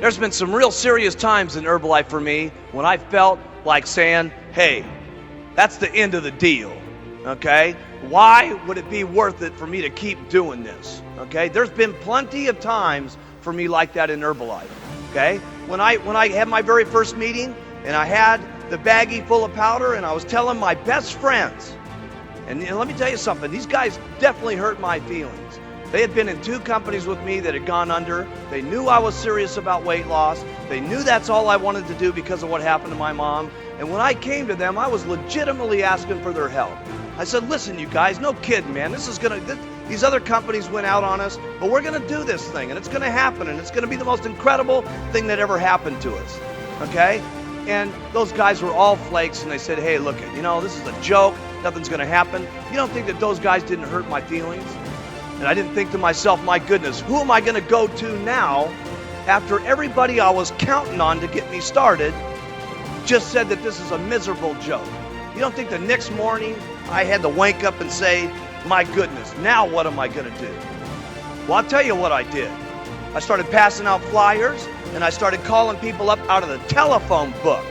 There's been some real serious times in Herbalife for me when I felt like saying, hey, that's the end of the deal, okay? Why would it be worth it for me to keep doing this, okay? There's been plenty of times for me like that in Herbalife, okay? When I had my very first meeting and I had the baggie full of powder and I was telling my best friends, and let me tell you something, these guys definitely hurt my feelings. They had been in 2 companies with me that had gone under. They knew I was serious about weight loss. They knew that's all I wanted to do because of what happened to my mom. And when I came to them, I was legitimately asking for their help. I said, listen, you guys, no kidding, man. These other companies went out on us, but we're gonna do this thing, and it's gonna happen, and it's gonna be the most incredible thing that ever happened to us, okay? And those guys were all flakes, and they said, hey, look, this is a joke. Nothing's gonna happen. You don't think that those guys didn't hurt my feelings? And I didn't think to myself, my goodness, who am I going to go to now after everybody I was counting on to get me started just said that this is a miserable joke? You don't think the next morning I had to wake up and say, my goodness, now what am I going to do? Well, I'll tell you what I did. I started passing out flyers and I started calling people up out of the telephone book.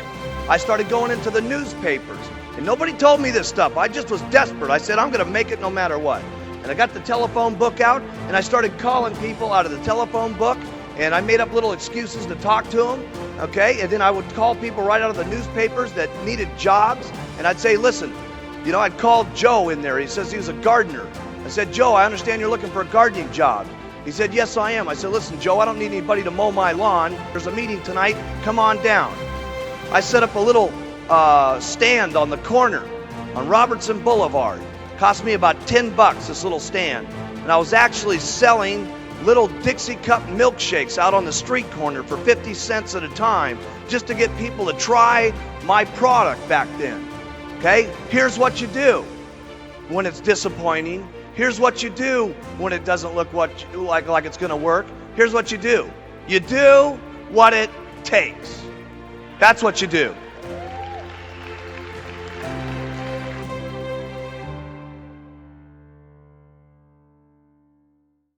I started going into the newspapers and nobody told me this stuff. I just was desperate. I said, I'm going to make it no matter what. And I got the telephone book out and I started calling people out of the telephone book and I made up little excuses to talk to them, okay? And then I would call people right out of the newspapers that needed jobs and I'd say, listen, I'd call Joe in there. He says he was a gardener. I said, Joe, I understand you're looking for a gardening job. He said, yes, I am. I said, listen, Joe, I don't need anybody to mow my lawn. There's a meeting tonight. Come on down. I set up a little stand on the corner on Robertson Boulevard. Cost me about $10, this little stand. And I was actually selling little Dixie cup milkshakes out on the street corner for 50 cents at a time just to get people to try my product back then. Okay? Here's what you do when it's disappointing. Here's what you do when it doesn't look like it's going to work. Here's what you do. You do what it takes. That's what you do.